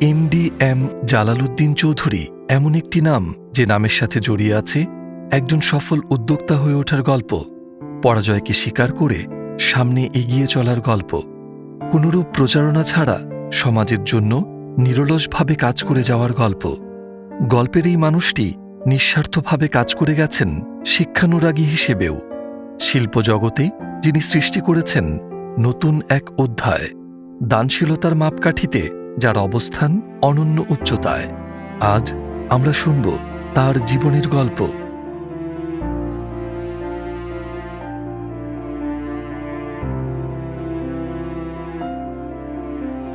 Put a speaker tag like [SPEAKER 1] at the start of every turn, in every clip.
[SPEAKER 1] M Jalaluddin Chowdhury এমন একটি নাম যে নামের সাথে জড়িয়ে আছে একজন সফল উদ্যোক্তা হয়ে ওঠার গল্প, পরাজয়কে স্বীকার করে সামনে এগিয়ে চলার গল্প, কোনরূপ প্রচারণা ছাড়া সমাজের জন্য নিরলসভাবে কাজ করে যাওয়ার গল্প। গল্পের এই মানুষটি নিঃস্বার্থভাবে কাজ করে গেছেন শিক্ষানুরাগী হিসেবেও। শিল্প জগতে যিনি সৃষ্টি করেছেন নতুন এক অধ্যায়, দানশীলতার মাপকাঠিতে যার অবস্থান অনন্য উচ্চতায়। আজ আমরা শুনব তার জীবনের গল্প।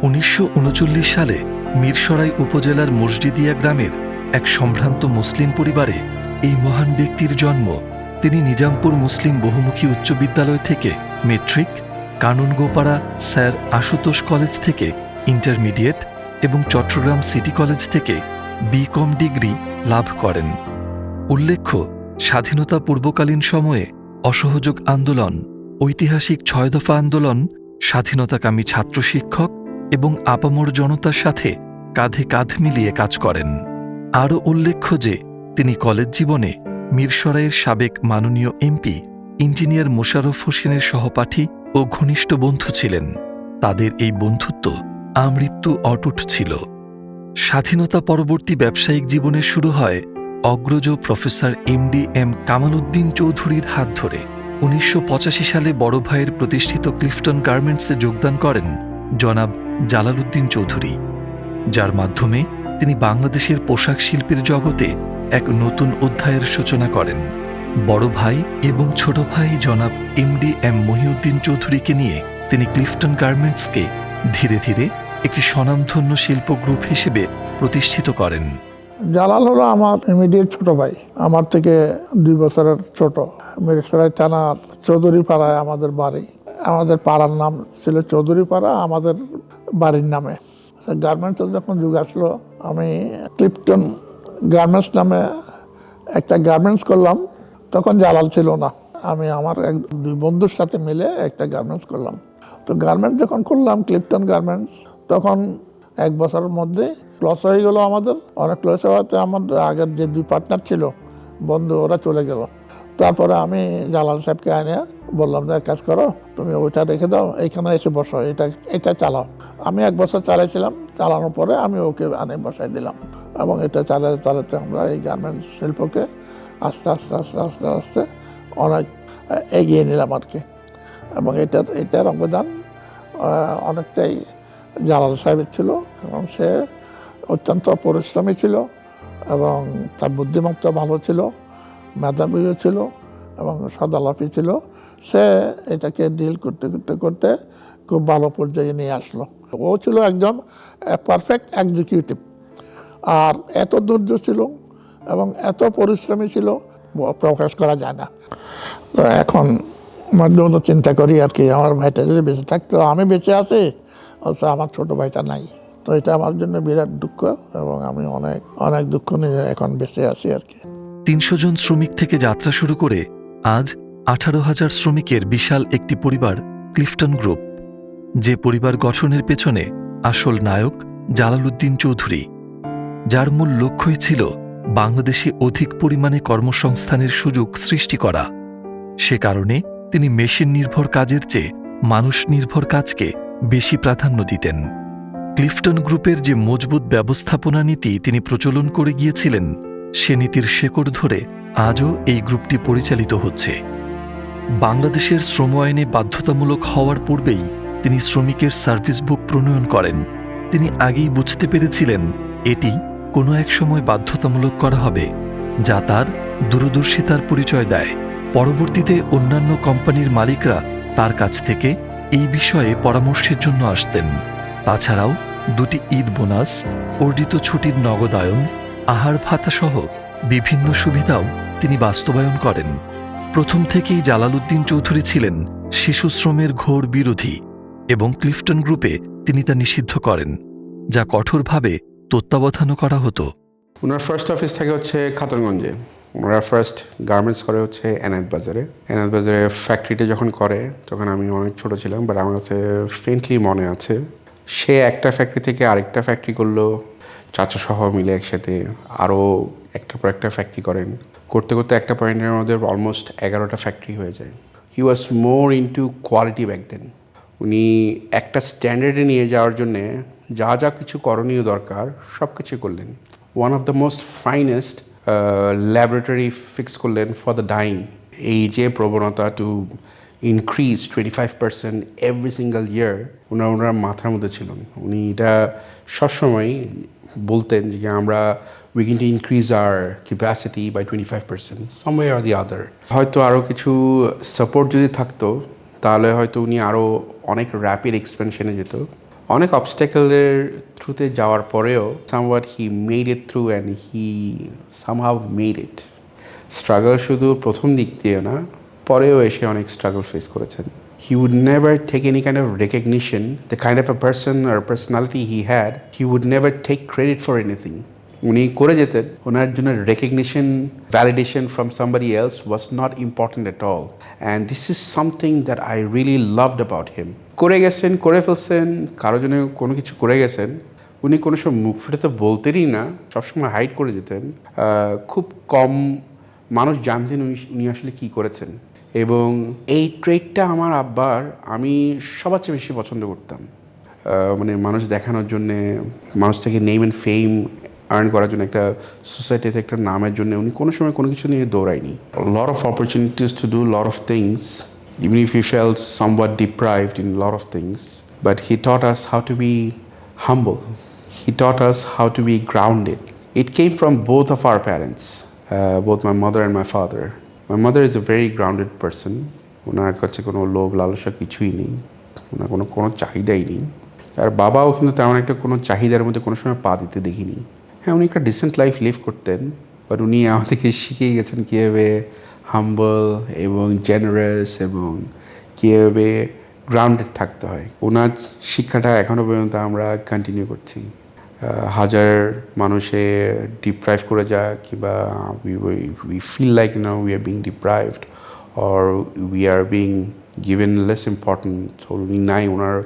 [SPEAKER 1] 1939 সালে মিরসরাই উপজেলার মসজিদিয়া গ্রামের এক সম্ভ্রান্ত মুসলিম পরিবারে এই মহান ব্যক্তির জন্ম। তিনি নিজামপুর মুসলিম বহুমুখী উচ্চ বিদ্যালয় থেকে metric, Kanungopara sir Ashutosh college থেকে ইন্টারমিডিয়েট এবং চট্টগ্রাম সিটি কলেজ থেকে বিকম ডিগ্রি লাভ করেন। উল্লেখ্য, স্বাধীনতা পূর্বকালীন সময়ে অসহযোগ আন্দোলন, ঐতিহাসিক ৬ দফা আন্দোলন, স্বাধীনতাকামী ছাত্র শিক্ষক এবং আপামর জনতার সাথে কাঁধে কাঁধ মিলিয়ে কাজ করেন। আরও উল্লেখ্য যে তিনি কলেজ জীবনে মিরসরাইয়ের সাবেক মাননীয় এমপি ইঞ্জিনিয়ার মোশাররফ হোসেনের সহপাঠী ও ঘনিষ্ঠ বন্ধু ছিলেন। তাদের এই বন্ধুত্ব আমৃত্যু অটুট ছিল। স্বাধীনতা পরবর্তী ব্যবসায়িক জীবনে শুরু হয় অগ্রজ প্রফেসর এম কামাল উদ্দিন চৌধুরীর হাত ধরে। 1985 সালে বড় ভাইয়ের প্রতিষ্ঠিত ক্লিফটন গার্মেন্টসে যোগদান করেন জনাব জালালউদ্দিন চৌধুরী, যার মাধ্যমে তিনি বাংলাদেশের পোশাক শিল্পের জগতে এক নতুন অধ্যায়ের সূচনা করেন। বড় ভাই এবং ছোট ভাই জনাব এম মহিউদ্দিন চৌধুরীকে নিয়ে তিনি ক্লিফটন গার্মেন্টসকে ধীরে ধীরে একটি স্বনামধন্য শিল্প গ্রুপ হিসেবে প্রতিষ্ঠিত করেন।
[SPEAKER 2] জালাল হলো আমার ইমিডিয়েট ছোট ভাই, আমার থেকে 2 বছরের ছোট। মিরসরাই থানার চৌধুরী পাড়ায় আমাদের বাড়ি। আমাদের পাড়ার নাম ছিল চৌধুরী পাড়া, আমাদের বাড়ির নামে। গার্মেন্টসের যখন যুগ আসলো, আমি ক্লিফটন গার্মেন্টস নামে একটা গার্মেন্টস করলাম। তখন জালাল ছিল না, আমি আমার 2 বন্ধুর সাথে মিলে একটা গার্মেন্টস করলাম। তো গার্মেন্টস যখন করলাম ক্লিফটন গার্মেন্টস, তখন 1 বছরের মধ্যে লস হয়ে গেল আমাদের। অনেক লস হওয়াতে আমাদের আগের যে 2 পার্টনার ছিল বন্ধু, ওরা চলে গেল। তারপরে আমি জালাল সাহেবকে আনে বললাম যে কাজ করো, তুমি ওইটা রেখে দাও, এইখানে এসে বসো, এটা চালাও। আমি 1 বছর চালাইছিলাম, চালানোর পরে আমি ওকে আনে বসাই দিলাম এবং এটা চালাতে আমরা এই গার্মেন্টস শিল্পকে আস্তে আস্তে আস্তে আস্তে আস্তে অনেক এগিয়ে নিলাম আর কি। এবং এটার অবদান অনেকটাই জালাল সাহেবের ছিল, কারণ সে অত্যন্ত পরিশ্রমী ছিল এবং তার বুদ্ধিমত্তা ভালো ছিল, মেধাবীও ছিল এবং সদালাপী ছিল। সে এটাকে ডিল করতে করতে করতে খুব ভালো পর্যায়ে নিয়ে আসলো। ও ছিল একদম পারফেক্ট এক্সিকিউটিভ, আর এত ধৈর্য ছিল এবং এত পরিশ্রমী ছিল, প্রকাশ করা যায় না। তো এখন মাঝে মধ্যে চিন্তা করি আর কি, আমার ভাইটা যদি বেঁচে থাকতো, আমি বেঁচে আছি, অথচ আমার ছোট ভাইটা নাই। তো এটা আমার জন্য বিরাট দুঃখ এবং আমি অনেক অনেক দুঃখ নিয়ে এখন বেঁচে আছি আর কি।
[SPEAKER 1] 300 জন শ্রমিক থেকে যাত্রা শুরু করে আজ 18,000 শ্রমিকের বিশাল একটি পরিবার ক্লিফটন গ্রুপ, যে পরিবার গঠনের পেছনে আসল নায়ক জালালউদ্দিন চৌধুরী, যার মূল লক্ষ্যই ছিল বাংলাদেশে অধিক পরিমাণে কর্মসংস্থানের সুযোগ সৃষ্টি করা। সে কারণে তিনি মেশিন নির্ভর কাজের চেয়ে মানুষ নির্ভর কাজকে বেশি প্রাধান্য দিতেন। ক্লিফটন গ্রুপের যে মজবুত ব্যবস্থাপনা নীতি তিনি প্রচলন করে গিয়েছিলেন, সে নীতির শেকড় ধরে আজও এই গ্রুপটি পরিচালিত হচ্ছে। বাংলাদেশের শ্রম আইনে বাধ্যতামূলক হওয়ার পূর্বেই তিনি শ্রমিকের সার্ভিস বুক প্রণয়ন করেন। তিনি আগেই বুঝতে পেরেছিলেন এটি কোনো এক সময় বাধ্যতামূলক করা হবে, যা তার দূরদর্শিতার পরিচয় দেয়। পরবর্তীতে অন্যান্য কোম্পানির মালিকরা তার কাছ থেকে এই বিষয়ে পরামর্শের জন্য আসতেন। তাছাড়াও 2টি ঈদ বোনাস, অর্জিত ছুটির নগদায়ন, আহার ভাতা সহ বিভিন্ন সুবিধাও তিনি বাস্তবায়ন করেন। প্রথম থেকেই জালালউদ্দিন চৌধুরী ছিলেন শিশু শ্রমের ঘোর বিরোধী এবং ক্লিফটন গ্রুপে তিনি তা নিষিদ্ধ করেন, যা কঠোরভাবে তত্ত্বাবধানও করা হতো।
[SPEAKER 3] ওনার ফার্স্ট অফিস থাকে হচ্ছে খাতুনগঞ্জে। ওনারা ফার্স্ট গার্মেন্টস করে হচ্ছে এনায়েত বাজারে। এনায়েত বাজারে ফ্যাক্টরিটা যখন করে তখন আমি অনেক ছোট ছিলাম, বাট আমার কাছে ফেন্টলি মনে আছে সে একটা ফ্যাক্টরি থেকে আরেকটা ফ্যাক্টরি করলো, চাচা সহ মিলে একসাথে আরও একটার পর একটা ফ্যাক্টরি করেন। করতে করতে একটা পয়েন্টের মধ্যে অলমোস্ট 11টা ফ্যাক্টরি হয়ে যায়। হি ওয়াজ মোর ইনটু কোয়ালিটি ব্যাক দেন। উনি একটা স্ট্যান্ডার্ডে নিয়ে যাওয়ার জন্যে যা যা কিছু করণীয় দরকার সব কিছু করলেন। One of the most finest laboratory fix করলেন ফর দ্য ডাইং। এই যে প্রবণতা টু ইনক্রিজ 25% এভরি সিঙ্গল ইয়ার ওনার মাথার মধ্যে ছিলেন। উনি এটা সবসময় বলতেন যে আমরা we can increase our capacity by 25% some way or the other. হয়তো আরও কিছু সাপোর্ট যদি থাকতো তাহলে হয়তো উনি আরও অনেক র্যাপিড এক্সপেনশনে যেত। অনেক অবস্ট্যাকলের থ্রুতে যাওয়ার পরেও somewhat he made it through and he somehow made it. Struggle শুধু প্রথম দিক দিয়ে না, পরেও এসে অনেক স্ট্রাগল ফেস করেছেন। He would never take any kind of recognition. The kind of a person or personality he had, he would never take credit for anything. উনি করে যেতেন, ওনার জন্য recognition validation from somebody else was not important at all, and this is something that I really loved about him. করে গেছেন, করে ফেলছেন, কারো জন্য কোনো কিছু করে গেছেন, উনি কোনো সময় মুখ ফুটে তো বলতেনই না, সবসময় হাইড করে যেতেন। খুব কম মানুষ জানতেন উনি আসলে কী করেছেন। এবং এই ট্রেডটা আমার আব্বার আমি সবার চেয়ে বেশি পছন্দ করতাম। মানে মানুষ দেখানোর জন্যে, মানুষ থেকে নেম অ্যান্ড ফেম আর্ন করার জন্য, একটা সোসাইটিতে একটা নামের জন্য উনি কোনো সময় কোনো কিছু নিয়ে দৌড়ায়নি। Lot of opportunities to do lot of things, even if you felt somewhat deprived in lot of things, but he taught us how to be humble, he taught us how to be grounded. It came from both of our parents, both my mother and my father. My mother is a very grounded person. ওনার কাছে কোনো লোভ লালসা কিছুই নেই, ওনার কোনো চাহিদাই নেই। আর বাবাও কিন্তু তেমন একটা কোনো চাহিদার মধ্যে কোনো সময় পা দিতে দেখিনি। হ্যাঁ, উনি একটা ডিসেন্ট লাইফ লিভ করতেন, বাট উনি আমাদেরকে শিখিয়ে গেছেন কীভাবে হাম্বল এবং জেনারেস এবং কীভাবে গ্রাউন্ডেড থাকতে হয়। ওনার শিক্ষাটা এখনও পর্যন্ত আমরা কন্টিনিউ করছি। হাজার মানুষে ডিপ্রাইভ করে যাক, কিংবা we feel like we are being deprived or we are being given less important, উনি নাই, ওনার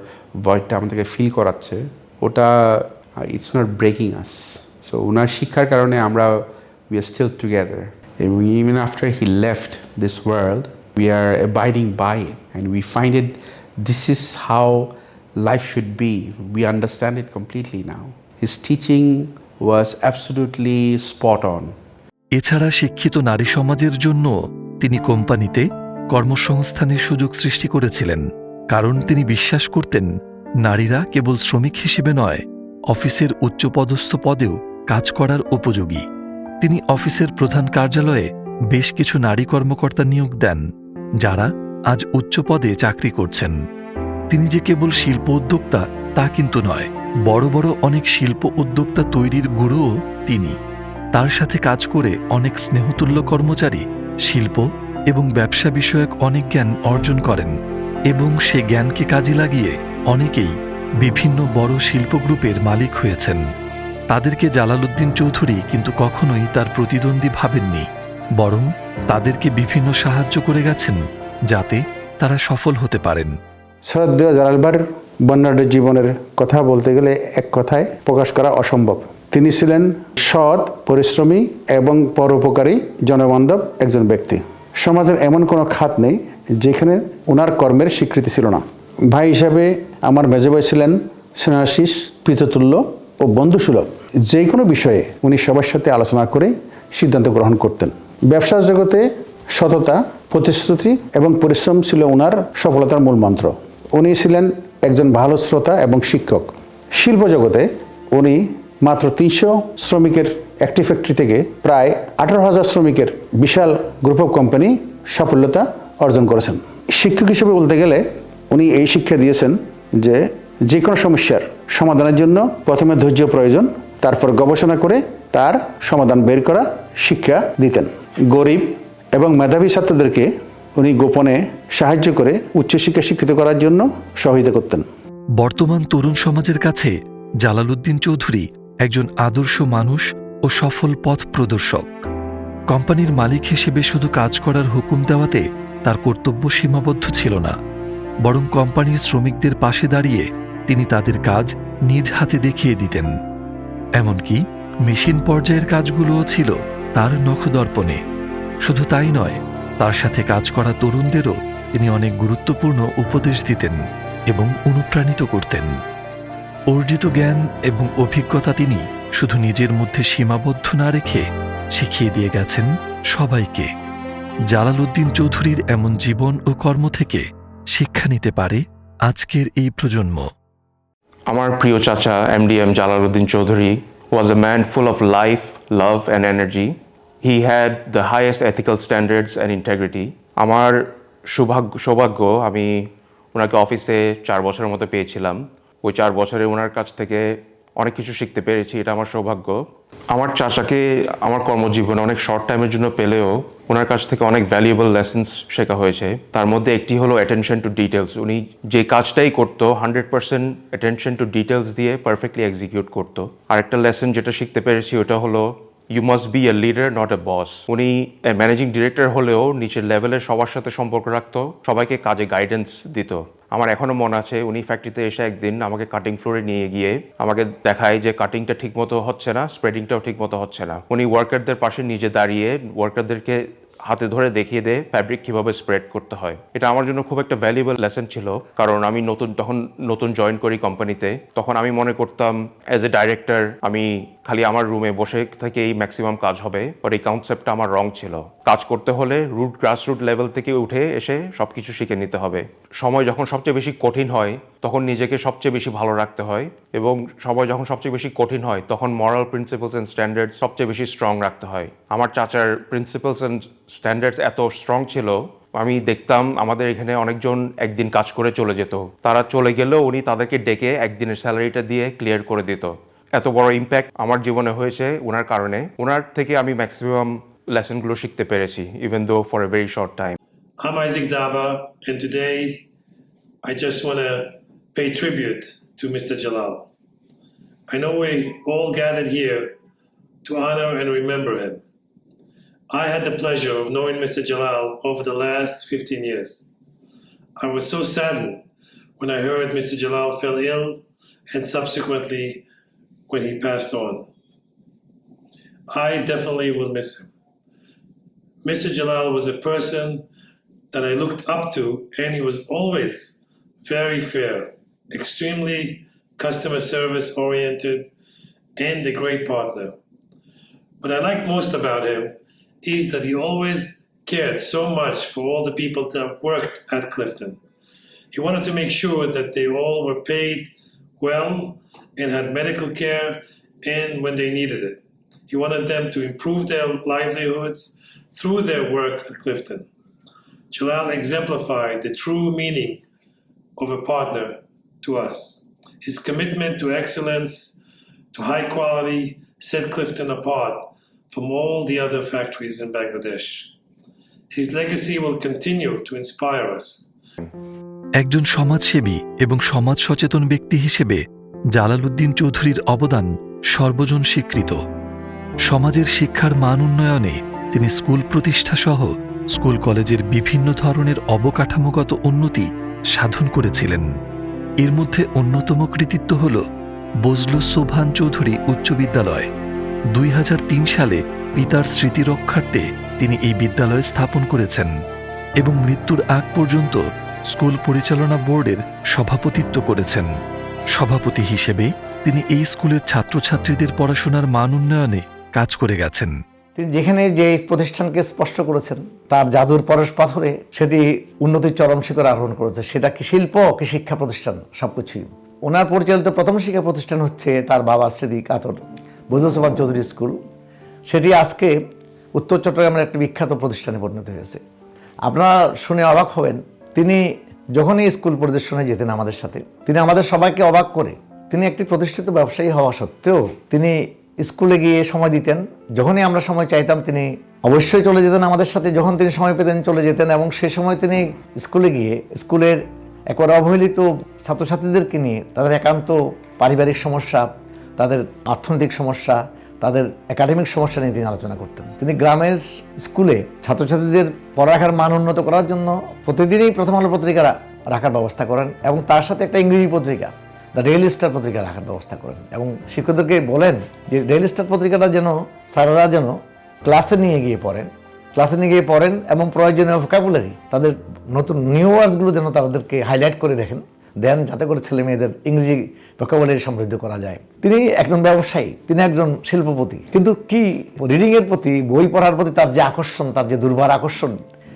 [SPEAKER 3] ভয়েডটা আমাদেরকে ফিল করাচ্ছে, ওটা it's not breaking us. So ওনার শিক্ষার কারণে আমরা উই আর স্টিল টুগেদার, এবং even after he left this world we are abiding by it and we find it this is how life should be. We understand it completely now. His teaching was absolutely spot on.
[SPEAKER 1] এছাড়া শিক্ষিত নারী সমাজের জন্য তিনি কোম্পানিতে কর্মসংস্থানের সুযোগ সৃষ্টি করেছিলেন, কারণ তিনি বিশ্বাস করতেন নারীরা কেবল শ্রমিক হিসেবে নয়, অফিসের উচ্চপদস্থ পদেও কাজ করার উপযোগী। তিনি অফিসের প্রধান কার্যালয়ে বেশ কিছু নারী কর্মকর্তা নিয়োগ দেন, যারা আজ উচ্চ পদে চাকরি করছেন। তিনি যে কেবল শিল্প উদ্যোক্তা তা কিন্তু নয়, বড় বড় অনেক শিল্প উদ্যোক্তা তৈরির গুরুও তিনি। তার সাথে কাজ করে অনেক স্নেহতুল্য কর্মচারী শিল্প এবং ব্যবসা বিষয়ক অনেক জ্ঞান অর্জন করেন, এবং সে জ্ঞানকে কাজে লাগিয়ে অনেকেই বিভিন্ন বড় শিল্প গ্রুপের মালিক হয়েছেন। তাদেরকে জালালউদ্দিন চৌধুরী কিন্তু কখনোই তার প্রতিদ্বন্দ্বী ভাবেননি, বরং তাদেরকে বিভিন্ন সাহায্য করে গেছেন যাতে তারা সফল হতে পারেন।
[SPEAKER 4] শ্রদ্ধেয় জালাল ভাইয়ের বর্ণাঢ্য জীবনের কথা বলতে গেলে এক কথায় প্রকাশ করা অসম্ভব। তিনি ছিলেন সৎ, পরিশ্রমী এবং পরোপকারী, জনবান্ধব একজন ব্যক্তি। সমাজের এমন কোনো খাত নেই যেখানে ওনার কর্মের স্বীকৃতি ছিল না। ভাই হিসাবে আমার মেজো ভাই ছিলেন স্নেহাশিস, পিততুল্য ও বন্ধুসুলভ। যে কোনো বিষয়ে উনি সবার সাথে আলোচনা করে সিদ্ধান্ত গ্রহণ করতেন। ব্যবসার জগতে সততা, প্রতিশ্রুতি এবং পরিশ্রম ছিল ওনার সফলতার মূল মন্ত্র। উনি ছিলেন একজন ভালো শ্রোতা এবং শিক্ষক। শিল্প জগতে উনি মাত্র 300 শ্রমিকের একটি ফ্যাক্টরি থেকে প্রায় 18,000 শ্রমিকের বিশাল গ্রুপ অফ কোম্পানি সাফল্যতা অর্জন করেছেন। শিক্ষক হিসেবে বলতে গেলে উনি এই শিক্ষা দিয়েছেন যে কোনো সমস্যার সমাধানের জন্য প্রথমে ধৈর্য প্রয়োজন, তারপর গবেষণা করে তার সমাধান বের করা শিক্ষা দিতেন। গরিব এবং মেধাবী ছাত্রদেরকে উনি গোপনে সাহায্য করে উচ্চশিক্ষা শিক্ষিত করার জন্য সহায়তা করতেন।
[SPEAKER 1] বর্তমান তরুণ সমাজের কাছে জালালউদ্দিন চৌধুরী একজন আদর্শ মানুষ ও সফল পথ প্রদর্শক। কোম্পানির মালিক হিসেবে শুধু কাজ করার হুকুম দেওয়াতে তার কর্তব্য সীমাবদ্ধ ছিল না, বরং কোম্পানির শ্রমিকদের পাশে দাঁড়িয়ে তিনি তাদের কাজ নিজ হাতে দেখিয়ে দিতেন। এমনকি মেশিন পর্যায়ের কাজগুলোও ছিল তার নখদর্পণে। শুধু তাই নয়, তার সাথে কাজ করা তরুণদেরও তিনি অনেক গুরুত্বপূর্ণ উপদেশ দিতেন এবং অনুপ্রাণিত করতেন। অর্জিত জ্ঞান এবং অভিজ্ঞতা তিনি শুধু নিজের মধ্যে সীমাবদ্ধ না রেখে শিখিয়ে দিয়ে গেছেন সবাইকে। জালালউদ্দিন চৌধুরীর এমন জীবন ও কর্ম থেকে শিক্ষা নিতে পারে আজকের এই প্রজন্ম।
[SPEAKER 5] আমার প্রিয় চাচা MDM Jalaluddin Chaudhuri was a man full of life, love and energy. He had the highest ethical standards and integrity. আমার সৌভাগ্য আমি ওনাকে অফিসে 4 বছরের মতো পেয়েছিলাম। ওই 4 বছরে ওনার কাছ থেকে অনেক কিছু শিখতে পেরেছি, এটা আমার সৌভাগ্য। আমার চাচাকে আমার কর্মজীবনে অনেক শর্ট টাইমের জন্য পেলেও ওনার কাছ থেকে অনেক ভ্যালুয়েবল লেসন্স শেখা হয়েছে। তার মধ্যে একটি হলো অ্যাটেনশন টু ডিটেলস। উনি যে কাজটাই করতো 100% অ্যাটেনশন টু ডিটেলস দিয়ে পারফেক্টলি এক্সিকিউট করতো। আরেকটা লেসন যেটা শিখতে পেরেছি ওটা হলো you must be a leader not a boss. উনি ম্যানেজিং ডিরেক্টর হলেও নিচের লেভেলের সবার সাথে সম্পর্ক রাখতো, সবাইকে কাজে গাইডেন্স দিত। আমার এখনও মনে আছে উনি ফ্যাক্টরিতে এসে একদিন আমাকে কাটিং ফ্লোরে নিয়ে গিয়ে আমাকে দেখায় যে কাটিংটা ঠিকমতো হচ্ছে না, স্প্রেডিংটাও ঠিকমতো হচ্ছে না। উনি ওয়ার্কারদের পাশে নিজে দাঁড়িয়ে ওয়ার্কারদেরকে হাতে ধরে দেখিয়ে দেয় ফ্যাব্রিক কীভাবে স্প্রেড করতে হয়। এটা আমার জন্য খুব একটা ভ্যালুয়েবল লেসন ছিল, কারণ আমি তখন নতুন জয়েন করি কোম্পানিতে। তখন আমি মনে করতাম অ্যাজ এ ডাইরেক্টর আমি খালি আমার রুমে বসে থেকেই ম্যাক্সিমাম কাজ হবে, বাট এই কনসেপ্টটা আমার রং ছিল। কাজ করতে হলে গ্রাসরুট লেভেল থেকে উঠে এসে সব কিছু শিখে নিতে হবে। সময় যখন সবচেয়ে বেশি কঠিন হয় তখন নিজেকে সবচেয়ে বেশি ভালো রাখতে হয়, এবং সময় যখন সবচেয়ে বেশি কঠিন হয় তখন মরাল প্রিন্সিপালস অ্যান্ড স্ট্যান্ডার্ডস সবচেয়ে বেশি স্ট্রং রাখতে হয়। আমার চাচার প্রিন্সিপালস অ্যান্ড স্ট্যান্ডার্ডস এত স্ট্রং ছিল, আমি দেখতাম আমাদের এখানে অনেকজন একদিন কাজ করে চলে যেত। তারা চলে গেলেও উনি তাদেরকে ডেকে একদিনের স্যালারিটা দিয়ে ক্লিয়ার করে দিত। এত বড় ইম্প্যাক্ট আমার জীবনে হয়েছে ওনার কারণে। ওনার থেকে আমি ম্যাক্সিমাম লেসনগুলো শিখতে পেরেছি, even though for a very short time.
[SPEAKER 6] I'm Isaac Daba, and today I just want to pay tribute to Mr. Jalal. I know we all gathered here to honor and remember him. I had the pleasure of knowing Mr. Jalal over the last 15 years. I was so saddened when I heard Mr. Jalal fell ill and subsequently when he passed on. I definitely will miss him. Mr. Jalal was a person that I looked up to, and he was always very fair, extremely customer service oriented, and a great partner. What I like most about him is that he always cared so much for all the people that worked at Clifton. He wanted to make sure that they all were paid well and had medical care and when they needed it. He wanted them to improve their livelihoods through their work at Clifton. Jalal exemplified the true meaning of a partner to us. His commitment to excellence, to high quality, set Clifton apart from all the other factories in Bangladesh. His legacy will continue to inspire us.
[SPEAKER 1] একজন সমাজসেবী এবং সমাজ সচেতন ব্যক্তি হিসেবে Jalaluddin চৌধুরীর অবদান সর্বজন স্বীকৃত। সমাজের শিক্ষার মান উন্নয়নে তিনি স্কুল প্রতিষ্ঠা সহ স্কুল কলেজের বিভিন্ন ধরনের অবকাঠামোগত উন্নতি সাধন করেছিলেন। এর মধ্যে অন্যতম কৃতিত্ব হল বজলু সোবহান চৌধুরী উচ্চ বিদ্যালয়। 2003 সালে পিতার স্মৃতি রক্ষার্থে তিনি এই বিদ্যালয় স্থাপন করেছেন এবং মৃত্যুর আগ পর্যন্ত স্কুল পরিচালনা বোর্ডের সভাপতিত্ব করেছেন। সভাপতি হিসেবে তিনি এই স্কুলের ছাত্রছাত্রীদের পড়াশোনার মান উন্নয়নে কাজ করে গেছেন।
[SPEAKER 7] তিনি যেখানে যে প্রতিষ্ঠানকে স্পষ্ট করেছেন তার জাদুর পরশ পাথরে সেটি উন্নতির চরম শিখর আরোহণ করেছে। সেটা কি শিল্প কি শিক্ষা প্রতিষ্ঠান, সবকিছুই। ওনার পরিচালিত প্রথম শিক্ষা প্রতিষ্ঠান হচ্ছে তার বাবার স্মৃতি কাতর বজলু সোবহান চৌধুরী স্কুল। সেটি আজকে উত্তর চট্টগ্রামের একটি বিখ্যাত প্রতিষ্ঠানে পরিণত হয়েছে। আপনারা শুনে অবাক হবেন, তিনি যখনই স্কুল পরিদর্শনে যেতেন আমাদের সাথে, তিনি আমাদের সবাইকে অবাক করে, তিনি একটি প্রতিষ্ঠিত ব্যবসায়ী হওয়া সত্ত্বেও তিনি স্কুলে গিয়ে সময় দিতেন। যখনই আমরা সময় চাইতাম তিনি অবশ্যই চলে যেতেন আমাদের সাথে, যখন তিনি সময় পেতেন চলে যেতেন। এবং সেই সময় তিনি স্কুলে গিয়ে স্কুলের একবার অবহেলিত ছাত্রছাত্রীদেরকে নিয়ে তাদের একান্ত পারিবারিক সমস্যা, তাদের অর্থনৈতিক সমস্যা, তাদের একাডেমিক সমস্যা নিয়ে তিনি আলোচনা করতেন। তিনি গ্রামের স্কুলে ছাত্রছাত্রীদের পড়ালেখার মান উন্নত করার জন্য প্রতিদিনই প্রথম আলো পত্রিকা রাখার ব্যবস্থা করেন এবং তার সাথে একটা ইংরেজি পত্রিকা দ্য ডেইলি স্টার পত্রিকা রাখার ব্যবস্থা করেন এবং শিক্ষকদেরকে বলেন যে ডেইলি স্টার পত্রিকাটা যেন স্যারেরা যেন ক্লাসে নিয়ে গিয়ে পড়েন এবং প্রয়োজনীয় ভোকাবুলারি তাদের নতুন নিউ ওয়ার্ডসগুলো যেন তাদেরকে হাইলাইট করে দেন যাতে করে ছেলে মেয়েদের ইংরেজি ভোকাবুলারি সমৃদ্ধ করা যায়। তিনি একজন ব্যবসায়ী, তিনি একজন শিল্পপতি, কিন্তু কি রিডিংয়ের প্রতি, বই পড়ার প্রতি তার যে আকর্ষণ, তার যে দুর্বার আকর্ষণ,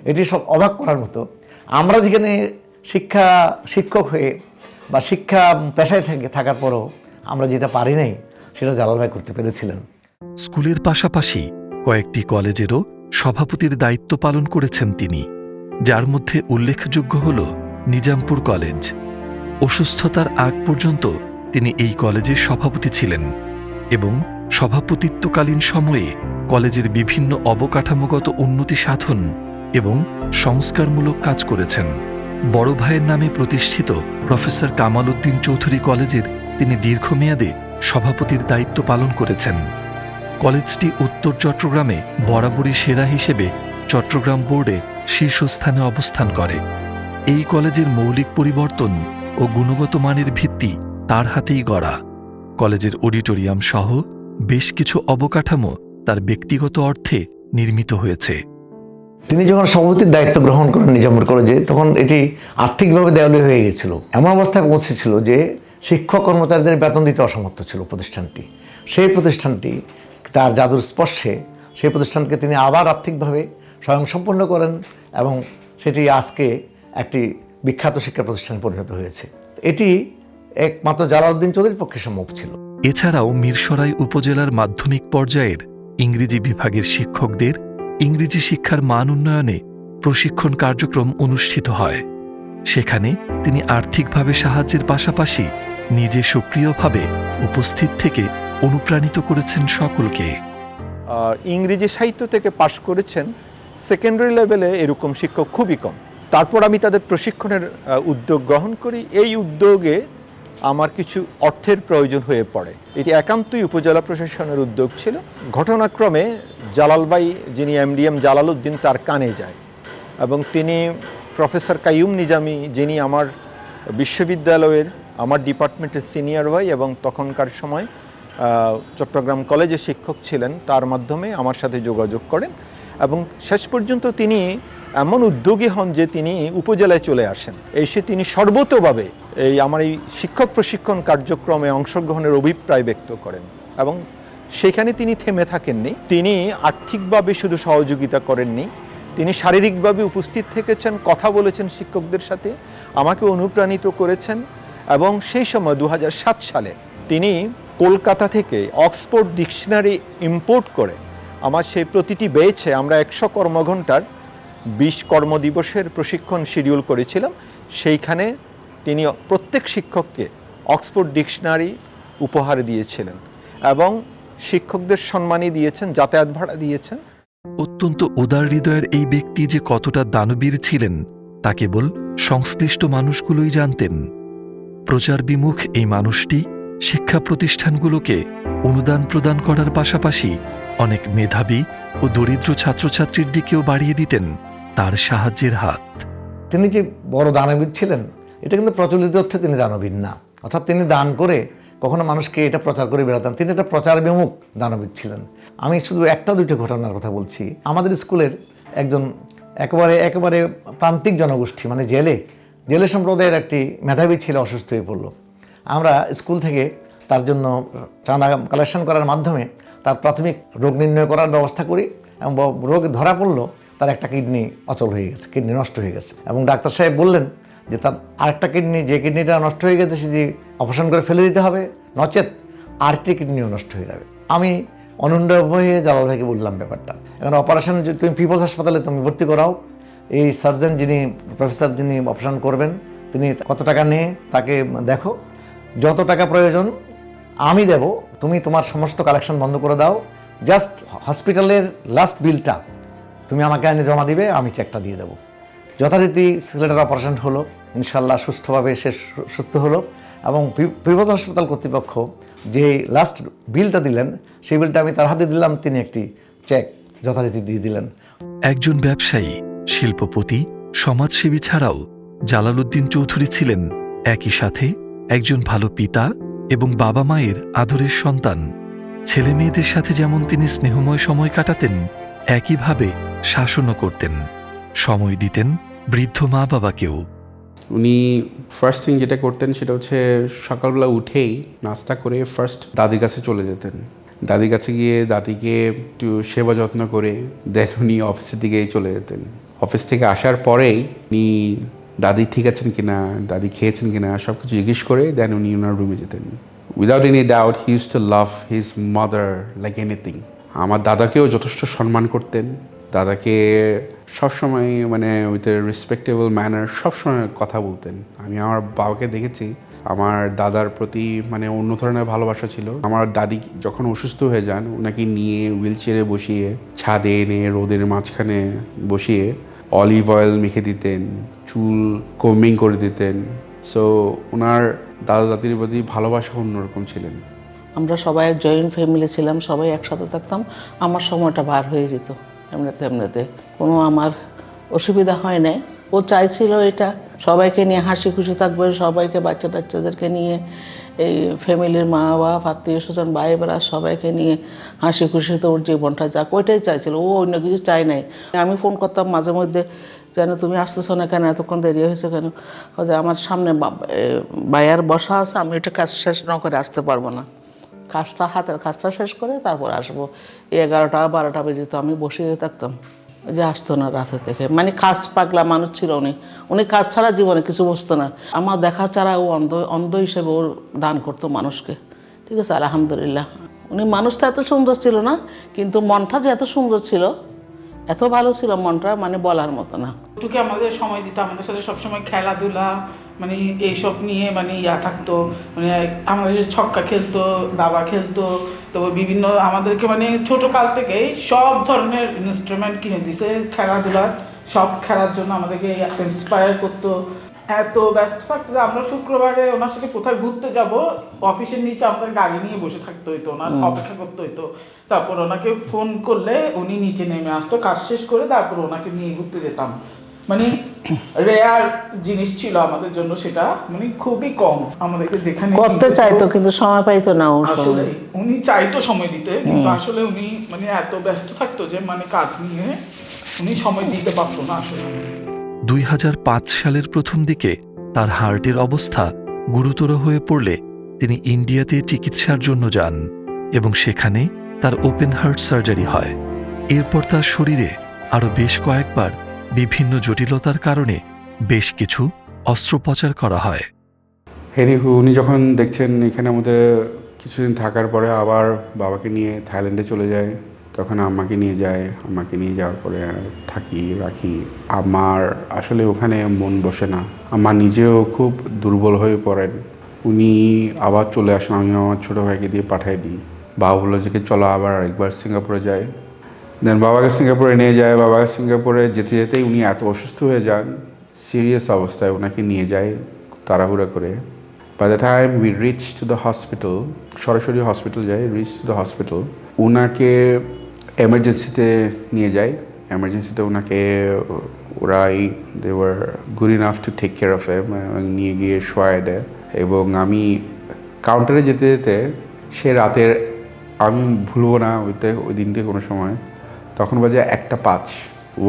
[SPEAKER 7] এটি সব অবাক করার মতো। আমরা যেখানে শিক্ষক হয়ে বা শিক্ষা পেশায় থাকার পরও আমরা যেটা পারি নাই সেটা জালাল ভাই করতে পেরেছিলেন।
[SPEAKER 1] স্কুলের পাশাপাশি কয়েকটি কলেজেরও সভাপতির দায়িত্ব পালন করেছেন তিনি, যার মধ্যে উল্লেখযোগ্য হল নিজামপুর কলেজ। অসুস্থতার আগ পর্যন্ত তিনি এই কলেজের সভাপতি ছিলেন এবং সভাপতিত্বকালীন সময়ে কলেজের বিভিন্ন অবকাঠামোগত উন্নতি সাধন এবং সংস্কারমূলক কাজ করেছেন। বড় ভাইয়ের নামে প্রতিষ্ঠিত প্রফেসর কামাল উদ্দিন চৌধুরী কলেজের তিনি দীর্ঘমেয়াদে সভাপতির দায়িত্ব পালন করেছেন। কলেজটি উত্তর চট্টগ্রামে বরাবরই সেরা হিসেবে চট্টগ্রাম বোর্ডে শীর্ষস্থানে অবস্থান করে। এই কলেজের মৌলিক পরিবর্তন ও গুণগত মানের ভিত্তি তার হাতেই গড়া। কলেজের অডিটোরিয়াম সহ বেশ কিছু অবকাঠামো তার ব্যক্তিগত অর্থে নির্মিত হয়েছে।
[SPEAKER 7] তিনি যখন সভাপতির দায়িত্ব গ্রহণ করেন নিজামপুর কলেজে, তখন এটি আর্থিকভাবে দেওয়ালিয়া হয়ে গেছিল। এমন অবস্থায় পৌঁছেছিল যে শিক্ষক কর্মচারীদের বেতন দিতে অসমর্থ ছিল প্রতিষ্ঠানটি। সেই প্রতিষ্ঠানটি তার জাদুর স্পর্শে সেই প্রতিষ্ঠানকে তিনি আবার আর্থিকভাবে স্বয়ংসম্পন্ন করেন এবং সেটি আজকে একটি বিখ্যাত শিক্ষা প্রতিষ্ঠানে পরিণত হয়েছে। এটি একমাত্র জালালউদ্দিন চৌধুরীর পক্ষে সম্ভব ছিল।
[SPEAKER 1] এছাড়াও মিরসরাই উপজেলার মাধ্যমিক পর্যায়ের ইংরেজি বিভাগের শিক্ষকদের ইংরেজি শিক্ষার মান উন্নয়নে প্রশিক্ষণ কার্যক্রম অনুষ্ঠিত হয়। সেখানে তিনি আর্থিকভাবে সাহায্যের পাশাপাশি নিজে সক্রিয়ভাবে উপস্থিত থেকে অনুপ্রাণিত করেছেন সকলকে।
[SPEAKER 8] ইংরেজি সাহিত্য থেকে পাশ করেছেন, সেকেন্ডারি লেভেলে এরকম শিক্ষক খুবই কম। তারপর আমি তাদের প্রশিক্ষণের উদ্যোগ গ্রহণ করি। এই উদ্যোগে আমার কিছু অর্থের প্রয়োজন হয়ে পড়ে। এটি একান্তই উপজেলা প্রশাসনের উদ্যোগ ছিল। ঘটনাক্রমে জালাল ভাই, যিনি এমডিএম জালালউদ্দিন, তার কানে যায় এবং তিনি প্রফেসর কাইয়ুম নিজামী, যিনি আমার বিশ্ববিদ্যালয়ের, আমার ডিপার্টমেন্টের সিনিয়র ভাই এবং তখনকার সময় চট্টগ্রাম কলেজে শিক্ষক ছিলেন, তার মাধ্যমে আমার সাথে যোগাযোগ করেন এবং শেষ পর্যন্ত তিনি এমন উদ্যোগী হন যে তিনি উপজেলায় চলে আসেন। এসে তিনি সর্বতোভাবে আমার এই শিক্ষক প্রশিক্ষণ কার্যক্রমে অংশগ্রহণের অভিপ্রায় ব্যক্ত করেন এবং সেখানে তিনি থেমে থাকেননি। তিনি আর্থিকভাবে শুধু সহযোগিতা করেননি, তিনি শারীরিকভাবে উপস্থিত থেকেছেন, কথা বলেছেন শিক্ষকদের সাথে, আমাকে অনুপ্রাণিত করেছেন এবং সেই সময় 2007 সালে তিনি কলকাতা থেকে অক্সফোর্ড ডিকশনারি ইম্পোর্ট করে আমার সেই প্রতিটি ব্যাচে আমরা 100 কর্মঘণ্টার 20 কর্মদিবসের প্রশিক্ষণ শিডিউল করেছিলাম। সেইখানে তিনি প্রত্যেক শিক্ষককে অক্সফোর্ড ডিকশনারি উপহার দিয়েছিলেন এবং শিক্ষকদের সম্মানী দিয়েছেন, যাতায়াত ভাড়া দিয়েছেন।
[SPEAKER 1] অত্যন্ত উদার হৃদয়ের এই ব্যক্তি যে কতটা দানবীর ছিলেন তা কেবল সংশ্লিষ্ট মানুষগুলোই জানতেন। প্রচার বিমুখ এই মানুষটি শিক্ষা প্রতিষ্ঠানগুলোকে অনুদান প্রদান করার পাশাপাশি অনেক মেধাবী ও দরিদ্র ছাত্রছাত্রীর দিকেও বাড়িয়ে দিতেন তার সাহায্যের হাত।
[SPEAKER 7] তিনি যে বড় দানবীর ছিলেন এটা কিন্তু প্রচলিত অর্থে তিনি দানবীর না, অর্থাৎ তিনি দান করে কখনো মানুষকে এটা প্রচার করে বেড়াতেন, তিনি একটা প্রচার বিমুখ দানবীর ছিলেন। আমি শুধু একটা দুইটা ঘটনার কথা বলছি। আমাদের স্কুলের একজন একেবারে প্রান্তিক জনগোষ্ঠী, মানে জেলে সম্প্রদায়ের একটি মেধাবী ছেলে অসুস্থ হয়ে পড়ল। আমরা স্কুল থেকে তার জন্য চাঁদা কালেকশন করার মাধ্যমে তার প্রাথমিক রোগ নির্ণয় করার ব্যবস্থা করি এবং রোগ ধরা পড়লো তার একটা কিডনি অচল হয়ে গেছে, কিডনি নষ্ট হয়ে গেছে এবং ডাক্তার সাহেব বললেন যে তার আরেকটা কিডনি, যে কিডনিটা নষ্ট হয়ে গেছে সেটি অপারেশন করে ফেলে দিতে হবে, নচেত আরেকটি কিডনিও নষ্ট হয়ে যাবে। আমি অনুন্ডব হয়ে জালাল ভাইকে বললাম ব্যাপারটা, এখন অপারেশন তুমি পিপলস হাসপাতালে তুমি ভর্তি করাও, এই সার্জন যিনি প্রফেসর যিনি অপারেশন করবেন তিনি কত টাকা নিয়ে তাকে দেখো, যত টাকা প্রয়োজন আমি দেব, তুমি তোমার সমস্ত কালেকশন বন্ধ করে দাও, জাস্ট হসপিটালের লাস্ট বিলটা তুমি আমাকে এনে জমা দিবে, আমি চেকটা দিয়ে দেবো। যথারীতি ছেলেটার অপারেশন হলো, ইনশাল্লাহ সুস্থভাবে সে সুস্থ হলো এবং পিপলস হাসপাতাল কর্তৃপক্ষ যে লাস্ট বিলটা দিলেন সেই বিলটা আমি তার হাতে দিলাম, তিনি একটি চেক যথারীতি দিয়ে দিলেন।
[SPEAKER 1] একজন ব্যবসায়ী, শিল্পপতি, সমাজসেবী ছাড়াও জালালউদ্দিন চৌধুরী ছিলেন একই সাথে একজন ভালো পিতা এবং বাবা মায়ের আদরের সন্তান। ছেলে মেয়েদের সাথে যেমন তিনি স্নেহময় সময় কাটাতেন, একইভাবে শাসনও করতেন, সময় দিতেন বৃদ্ধ মা বাবাকেও।
[SPEAKER 3] উনি ফার্স্ট থিং যেটা করতেন সেটা হচ্ছে সকালবেলা উঠেই নাস্তা করে ফার্স্ট দাদির কাছে চলে যেতেন। দাদির কাছে গিয়ে দাদিকে একটু সেবা যত্ন করে দেন উনি অফিসের দিকে চলে যেতেন। অফিস থেকে আসার পরেই উনি দাদি ঠিক আছেন কিনা, দাদি খেয়েছেন কিনা সব কিছু জিজ্ঞেস করে দেন উনি ওনার রুমে যেতেন। Without any doubt he use to love his mother like anything. আমার দাদাকেও যথেষ্ট সম্মান করতেন। দাদাকে সবসময় মানে উইথ এ রেসপেক্টেবল ম্যানার সবসময় কথা বলতেন। আমি আমার বাবাকে দেখেছি, আমার দাদার প্রতি মানে অন্য ধরনের ভালোবাসা ছিল। আমার দাদি যখন অসুস্থ হয়ে যান, ওনাকে নিয়ে হুইল চেয়ারে বসিয়ে ছাদে এনে রোদের মাঝখানে বসিয়ে অলিভ অয়েল মেখে দিতেন, চুল কোম্বিং করে দিতেন। সো ওনার দাদা দাদির প্রতি ভালোবাসা অন্যরকম ছিলেন।
[SPEAKER 9] আমরা সবাই জয়েন্ট ফ্যামিলি ছিলাম, সবাই একসাথে থাকতাম। আমার সময়টা বার হয়ে যেত এমনিতে কোনো আমার অসুবিধা হয় নাই। ও চাইছিল এটা সবাইকে নিয়ে হাসি খুশি থাকবে, সবাইকে বাচ্চা টাচ্চাদেরকে নিয়ে এই ফ্যামিলির মা বাবা আত্মীয় স্বজন ভাই বোনেরা সবাইকে নিয়ে হাসি খুশিতে ওর জীবনটা যাক, ওইটাই চাইছিল। ও অন্য কিছু চাই নাই। আমি ফোন করতাম মাঝে মধ্যে, যেন তুমি আসতেছো না কেন, এতক্ষণ দেরি হয়েছে কেন? যে আমার সামনে ভাইয়ার বসা আছে, আমি এটা কাজ শেষ না করে আসতে পারবো না, হাতের কাজটা শেষ করে তারপর আসবো। 11টা 12টা বেজে তো আমি বসে থাকতাম, যে আসতো না রাতে থেকে। মানে কাজ পাগলা মানুষ ছিল উনি কাজ ছাড়া জীবনে কিছু বুঝতো না। আমার দেখা ছাড়া ও অন্ধ হিসেবে ওর দান করতো মানুষকে। ঠিক আছে, আলহামদুলিল্লাহ। উনি মানুষটা এত সুন্দর ছিল না, কিন্তু মনটা যে এত সুন্দর ছিল, এত ভালো ছিল মনটা, মানে বলার মতো না।
[SPEAKER 10] টুকে আমাদের সময় দিত, আমাদের সাথে সবসময় খেলাধুলা মানে এইসব নিয়ে মানে থাকতো। মানে আমাদের ছক্কা খেলতো, দাবা খেলতো, তো বিভিন্ন আমাদেরকে মানে ছোটো কাল থেকেই সব ধরনের ইনস্ট্রুমেন্ট কিনে দিছে খেলাধুলার, সব খেলার জন্য আমাদেরকে ইন্সপায়ার করতো। এত ব্যস্ত থাকতো যে আমরা শুক্রবারে ওনার সাথে কোথায় ঘুরতে যাব, অফিসের নিচে আমাদের গাড়ি নিয়ে বসে থাকতে হইতো, ওনার অপেক্ষা করতে হইতো। তারপর ওনাকে ফোন করলে উনি নিচে নেমে আসতো, কাজ শেষ করে তারপর ওনাকে নিয়ে ঘুরতে যেতাম। মানে রেয়ার জিনিস ছিল আমাদের জন্য, সেটা মানে খুবই কম আমাদেরকে যেখানে
[SPEAKER 9] করতে চাইতো কিন্তু সময় পাইতো না।
[SPEAKER 10] আসলে উনি চাইতো সময় দিতে, কিন্তু আসলে উনি মানে এত ব্যস্ত থাকতো যে মানে কাজ নিয়ে উনি সময় দিতে পারতো না আসলে।
[SPEAKER 1] 2005 সালের প্রথম দিকে তার হার্টের অবস্থা গুরুতর হয়ে পড়লে তিনি ইন্ডিয়াতে চিকিৎসার জন্য যান এবং সেখানে তার ওপেন হার্ট সার্জারি হয়। এরপর তার শরীরে আরও বেশ কয়েকবার বিভিন্ন জটিলতার কারণে বেশ কিছু অস্ত্রোপচার করা হয়।
[SPEAKER 3] উনি যখন দেখছেন এখানে আমাদের কিছুদিন থাকার পরে আবার বাবাকে নিয়ে থাইল্যান্ডে চলে যায়, তখন আম্মাকে নিয়ে যায়। আম্মাকে নিয়ে যাওয়ার পরে রাখি। আমার আসলে ওখানে মন বসে না। আম্মা নিজেও খুব দুর্বল হয়ে পড়েন। উনি আবার চলে আসেন, আমি আমার ছোটো ভাইকে দিয়ে পাঠিয়ে দিই। বাবা বললো যে চলো আবার একবার সিঙ্গাপুরে যাই। দেন বাবাকে সিঙ্গাপুরে নিয়ে যায়। বাবাকে সিঙ্গাপুরে যেতে যেতেই উনি এত অসুস্থ হয়ে যান, সিরিয়াস অবস্থায় ওনাকে নিয়ে যায় তাড়াহুড়া করে। By the time we reach to the hospital, সরাসরি হসপিটাল যাই, রিচ টু দ্য হসপিটাল, ওনাকে এমার্জেন্সিতে নিয়ে যায়। এমার্জেন্সিতে ওনাকে ওরাই they were good enough to take care of him, নিয়ে গিয়ে শোয়ায় দেয়। এবং আমি কাউন্টারে যেতে যেতে সে রাতের, আমি ভুলবো না ওই দিনকে কোনো সময়, তখন বাজে 1:05,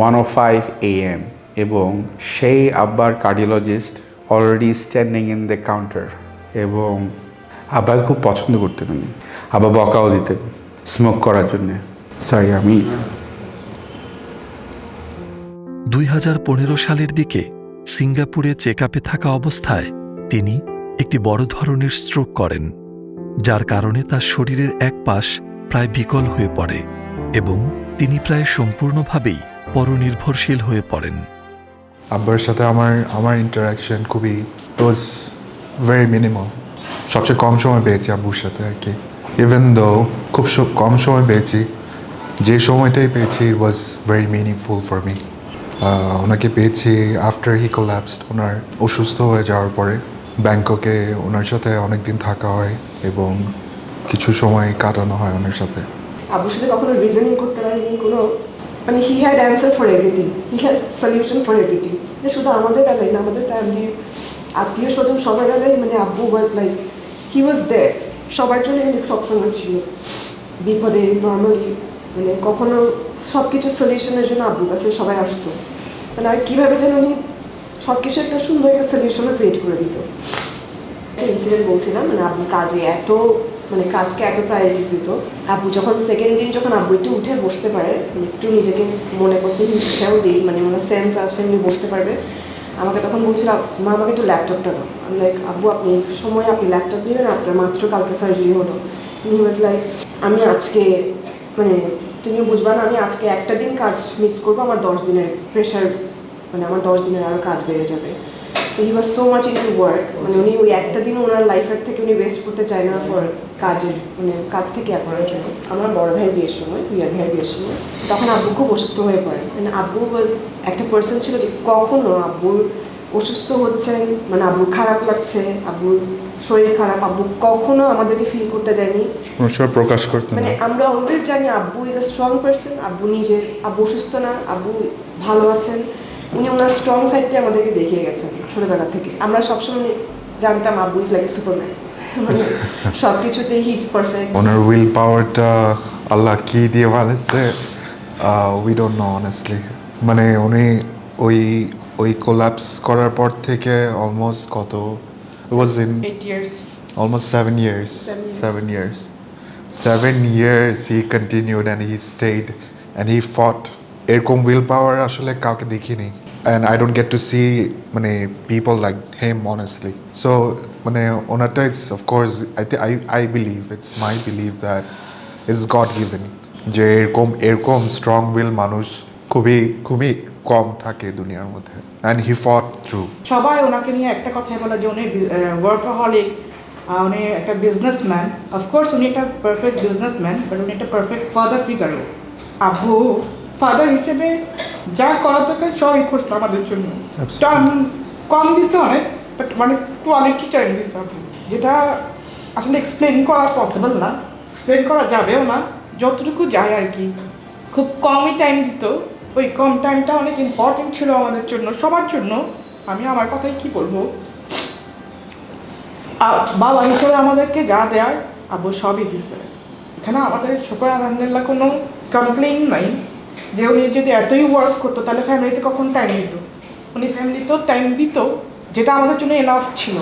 [SPEAKER 3] 1:05 AM, এবং সেই আব্বার cardiologist already standing in the counter. এবং আব্বাকে খুব পছন্দ করতেন উনি, আব্বা বকাও দিতেন স্মোক করার জন্যে। সরি, আমি
[SPEAKER 1] 2015 সালের দিকে সিঙ্গাপুরে চেক আপে থাকা অবস্থায় তিনি একটি বড় ধরনের স্ট্রোক করেন, যার কারণে তার শরীরের এক পাশ প্রায় বিকল হয়ে পড়ে এবং তিনি প্রায় সম্পূর্ণভাবেই পরনির্ভরশীল হয়ে পড়েন।
[SPEAKER 11] আব্বার সাথে আমার ইন্টারাকশন খুবই ওয়াজ ভেরি মিনিমাল। সবচেয়ে কম সময় পেয়েছি আব্বুর সাথে আর কি। ইভেন দো খুব কম সময় পেয়েছি, যে সময়টাই পেয়েছি it was very meaningful for me. ওনাকে পেয়েছি আফটার হি কোল্যাপসড, ওনার অসুস্থ হয়ে যাওয়ার পরে। ব্যাংককে ওনার সাথে অনেক দিন থাকা হয় এবং কিছু সময় কাটানো হয় ওনার সাথে।
[SPEAKER 12] আব্বুর সাথে কখনো রিজনিং করতে পারিনি, কোনো মানে he had answer for everything, he had solution for everything. শুধু আমাদের বেলায় না, আমাদের ফ্যামিলির আত্মীয় স্বজন সবার বেলায় মানে আব্বু ওয়াজ লাইক হি ওয়াজ দেয়ার, সবার জন্য কিন্তু সবসময় ছিল। বিপদে নর্মালি মানে কখনো সব কিছুর সলিউশনের জন্য আব্বুর কাছে সবাই আসতো, মানে আর কীভাবে যেন উনি সব কিছু একটা সুন্দর একটা সলিউশনও ক্রিয়েট করে দিত। একটা ইনসিডেন্ট বলছিলাম, মানে আব্বু কাজে এত মানে কাজকে এত প্রায়োরিটি দিত। আব্বু যখন সেকেন্ড দিন যখন আব্বু একটু উঠে বসতে পারে, মানে একটু নিজেকে মনে করছে হেলদি, মানে ওনার সেন্স আছে উনি বসতে পারবে, আমাকে তখন বলছিল মা আমাকে একটু ল্যাপটপটা দাও। আমি লাইক আব্বু আপনি সময় আপনি ল্যাপটপ নেবেন, আপনার মাত্র কালকে সার্জারি হলো। হি ওয়াজ লাইক আমি আজকে মানে তুমিও বুঝবা না, আমি আজকে একটা দিন কাজ মিস করবো, আমার 10 দিনের প্রেশার, মানে আমার 10 দিনের আরও কাজ বেড়ে যাবে। So he was so much into work, মানে উনি ওই একটা দিন ওনার লাইফের থেকে উনি ওয়েস্ট করতে চায় না ফর কাজের, মানে কাজ থেকে করার জন্য। আমার বড় ভাইয়ের বিয়ের সময়, রিয়ার ভাইয়ের বিয়ের সময়, তখন আব্বু খুব অসুস্থ হয়ে পড়ে। মানে আব্বু ওয়াজ একটা পার্সন ছিল যে কখনো আব্বুর অসুস্থ হচ্ছেন, মানে আব্বুর খারাপ লাগছে, আব্বুর শরীর খারাপ, আব্বু কখনো আমাদেরকে ফিল করতে দেয়নি,
[SPEAKER 11] প্রকাশ করতেন
[SPEAKER 12] মানে আমরা অলওয়েজ জানি আব্বু ইজ আ স্ট্রং পার্সন। আব্বু নিজের, আব্বু অসুস্থ না, আব্বু ভালো আছেন, উনি ওনার স্ট্রং সাইডটা আমাদেরকে দেখিয়ে গেছেন ছোটবেলা থেকে। আমরা সবসময় জানতাম আব্বু ইজ লাইক সুপারম্যান, মানে সব কিছুতে he is perfect.
[SPEAKER 11] Owner will পাওয়ারটা আল্লাহ কি দিয়ে বানাইছে উই ডোন্ট নো অনেস্টলি। মানে উনি ওই কোলাপস করার পর থেকে অলমোস্ট কত was in
[SPEAKER 10] 8 years.
[SPEAKER 11] almost 7 years. 7 years he continued and he stayed and he fought. এরকম উইল পাওয়ার আসলে কাউকে দেখিনি, and I don't get to see মানে people like him honestly. So মানে ওনারটা is of course I believe, it's my belief that it's God given, যে এরকম strong will মানুষ খুবই কম থাকে দুনিয়ার মধ্যে, and he fought through.
[SPEAKER 10] সবাই ওনাকে নিয়ে একটা কথাই বলে যে উনি ওয়ার্কাহলিক, উনি একটা বিজনেসম্যান। অফকোর্স উনি একটা পারফেক্ট বিজনেসম্যান, বাট উনি একটা পারফেক্ট ফাদার ফিগারও। আব্বু ফাদার হিসেবে যা করা দরকার সবই করছে আমাদের জন্য। টাইম কম দিচ্ছে অনেক, বাট মানে কোয়ালিটি টাইম দিচ্ছে আব্বু, যেটা আসলে এক্সপ্লেন করা পসিবল না, এক্সপ্লেন করা যাবেও না, যতটুকু যায় আর কি। খুব কমই টাইম দিত, ওই কম টাইমটা অনেক ইম্পর্টেন্ট ছিল আমাদের জন্য, সবার জন্য। আমি আমার কথাই কি বলবো, বাবা হিসেবে আমাদেরকে যা দেয় আব্বু সবই দিচ্ছে। এখানে আমাদের শুকর আলহামদুলিল্লাহ কোনো কমপ্লেইন নাই যে উনি যদি এতই ওয়ার্ক করতো তাহলে ফ্যামিলিতে কখন টাইম দিত। উনি ফ্যামিলিতেও টাইম দিত, যেটা আমাদের জন্য এনাফ ছিল।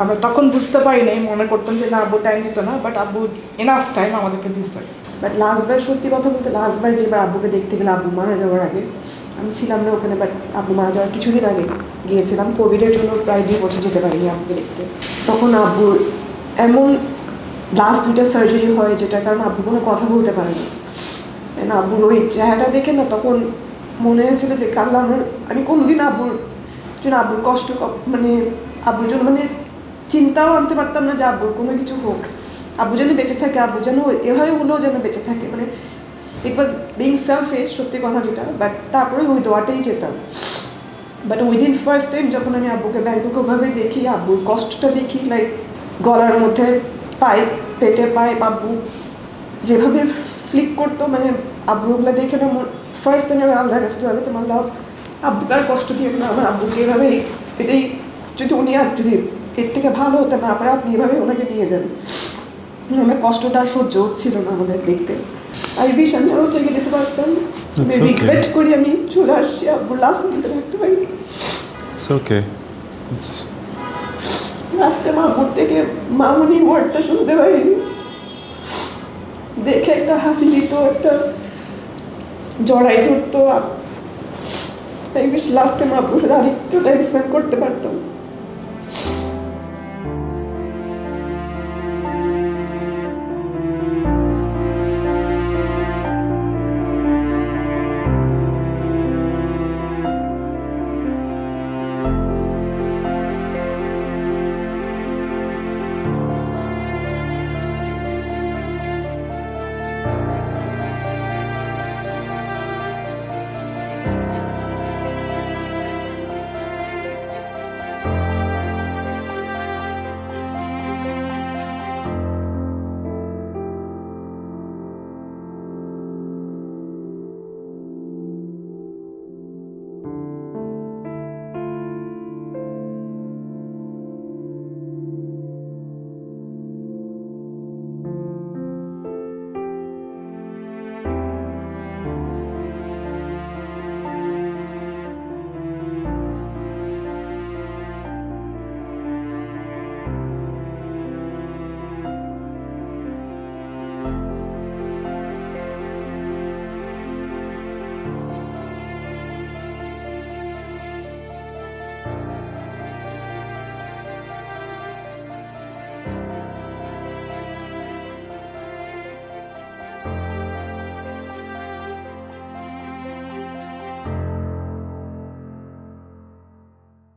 [SPEAKER 10] আমরা তখন বুঝতে পারি নাই, মনে করতাম যে না আব্বু টাইম দিত না, বাট আব্বু এনাফ টাইম আমাদেরকে দিচ্ছে।
[SPEAKER 12] বাট লাস্টবার সত্যি কথা বলতে লাস্টবার যেবার আব্বুকে দেখতে গেলে আব্বু মারা যাওয়ার আগে, আমি ছিলাম না ওখানে, বাট আব্বু মারা যাওয়ার কিছুদিন আগে গিয়েছিলাম। কোভিডের জন্য প্রায় 2 বছর যেতে পারিনি আব্বুকে দেখতে। তখন আব্বুর এমন লাস্ট 2টা সার্জারি হয় যেটার কারণে আব্বু কোনো কথা বলতে পারে না। আব্বুর ওই চেহারাটা দেখে না তখন মনে হয়েছিল যে কাল আমি কোনোদিন আব্বুর জন্য আব্বুর কষ্ট মানে আব্বুর জন্য মানে চিন্তাও আনতে পারতাম না যে আব্বুর কোনো কিছু হোক, আব্বু যেন বেঁচে থাকে, আব্বু যেন এভাবে হলেও যেন বেঁচে থাকে। মানে ইট ওয়াজ বিং সেলফিশ, সত্যি কথা যেটা, বাট তারপরে ওই দোয়াটাই যেতাম। বাট উইদিন ফার্স্ট টাইম যখন আমি আব্বুকে ব্যাংকভাবে দেখি, আব্বুর কষ্টটা দেখি, লাইক গলার মধ্যে পাইপ, পেটে পাইপ, আব্বু যেভাবে ফ্লিক করতো, মানে আব্বু ওগুলো দেখে না ফার্স্ট টাইম আমি আল্লাহর কাছে ভাবে তোমার লাভ আব্বুকে আর কষ্ট দিয়ে না, আমার আব্বুকে এভাবে এটাই যদি উনি আর যদি এর থেকে ভালো হতে না পারে আপনি এভাবে ওনাকে নিয়ে যান। আমার কষ্টটা সহ্য হচ্ছিল না আমাদের দেখতে। আমি ভীষণ আরও থেকে যেতে পারতাম, রিগ্রেট করি আমি চলে আসছি, আব্বুর লাস্ট পর্যন্ত থাকতে পারিনি। লাস্টে আব্বুর থেকে মামুনি ওয়ার্ডটা শুনতে পারিনি, দেখে একটা হাসি দিত, একটা জড়াই ধরতো। লাস্টে আব্বুর সাথে আরেকটু টাইম স্পেন্ড করতে পারতাম।